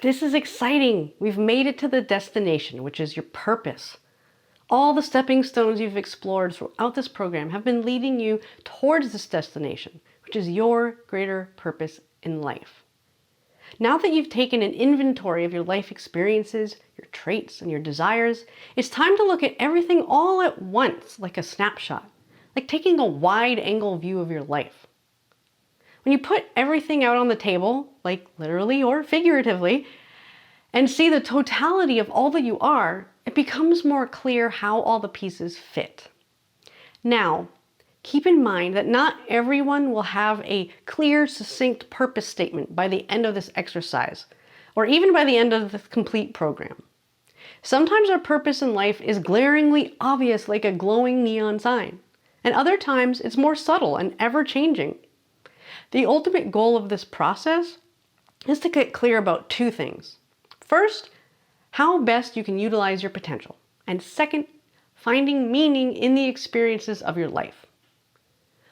This is exciting. We've made it to the destination, which is your purpose. All the stepping stones you've explored throughout this program have been leading you towards this destination, which is your greater purpose in life. Now that you've taken an inventory of your life experiences, your traits, and your desires, it's time to look at everything all at once, like a snapshot, like taking a wide-angle view of your life. When you put everything out on the table, like literally or figuratively, and see the totality of all that you are, it becomes more clear how all the pieces fit. Now, keep in mind that not everyone will have a clear, succinct purpose statement by the end of this exercise, or even by the end of the complete program. Sometimes our purpose in life is glaringly obvious like a glowing neon sign, and other times it's more subtle and ever-changing. The ultimate goal of this process is to get clear about two things. First, how best you can utilize your potential, and second, finding meaning in the experiences of your life.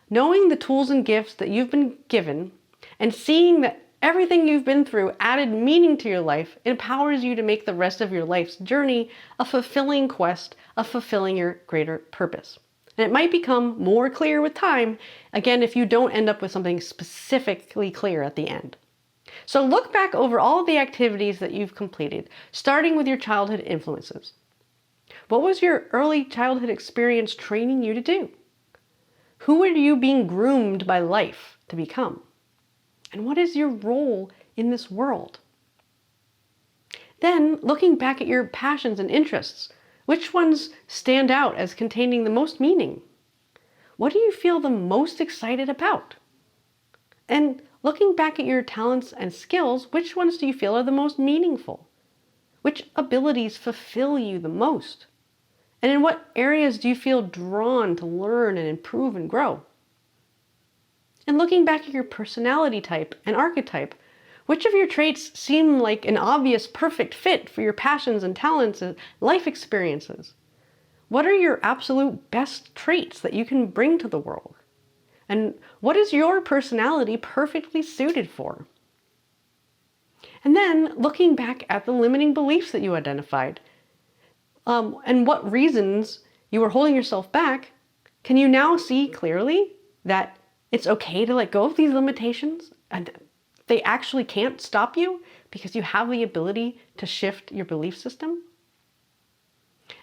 Knowing the tools and gifts that you've been given and seeing that everything you've been through added meaning to your life empowers you to make the rest of your life's journey a fulfilling quest of fulfilling your greater purpose. And it might become more clear with time, again, if you don't end up with something specifically clear at the end. So look back over all the activities that you've completed, starting with your childhood influences. What was your early childhood experience training you to do? Who are you being groomed by life to become? And what is your role in this world? Then, looking back at your passions and interests, which ones stand out as containing the most meaning? What do you feel the most excited about? And looking back at your talents and skills, which ones do you feel are the most meaningful? Which abilities fulfill you the most? And in what areas do you feel drawn to learn and improve and grow? And looking back at your personality type and archetype, which of your traits seem like an obvious perfect fit for your passions and talents and life experiences? What are your absolute best traits that you can bring to the world? And what is your personality perfectly suited for? And then looking back at the limiting beliefs that you identified, and what reasons you were holding yourself back, can you now see clearly that it's okay to let go of these limitations and they actually can't stop you because you have the ability to shift your belief system?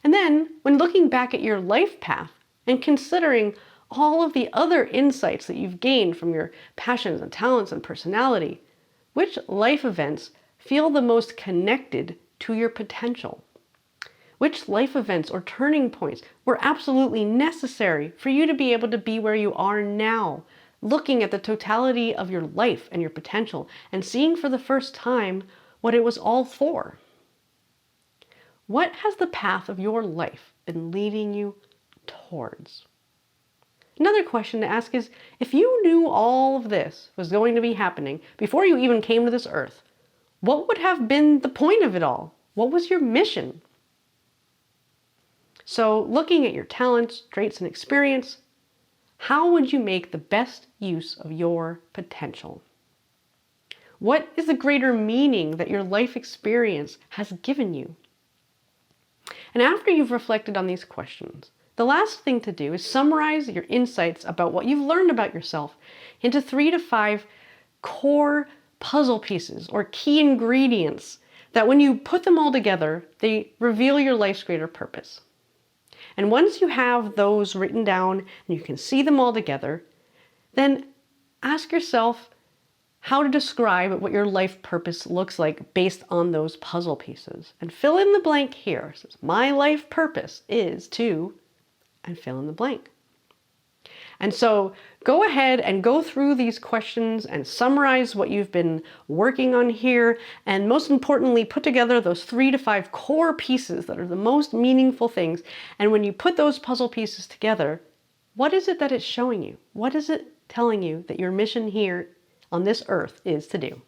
And then, when looking back at your life path and considering all of the other insights that you've gained from your passions and talents and personality, which life events feel the most connected to your potential? Which life events or turning points were absolutely necessary for you to be able to be where you are now, looking at the totality of your life and your potential and seeing for the first time what it was all for? What has the path of your life been leading you towards? Another question to ask is, if you knew all of this was going to be happening before you even came to this earth, what would have been the point of it all? What was your mission? So, looking at your talents, traits, and experience, how would you make the best use of your potential? What is the greater meaning that your life experience has given you? And after you've reflected on these questions, the last thing to do is summarize your insights about what you've learned about yourself into 3 to 5 core puzzle pieces or key ingredients that when you put them all together, they reveal your life's greater purpose. And once you have those written down and you can see them all together, then ask yourself how to describe what your life purpose looks like based on those puzzle pieces. And fill in the blank here. It says, my life purpose is to, and fill in the blank. And so go ahead and go through these questions and summarize what you've been working on here. And most importantly, put together those 3 to 5 core pieces that are the most meaningful things. And when you put those puzzle pieces together, what is it that it's showing you? What is it telling you that your mission here on this earth is to do?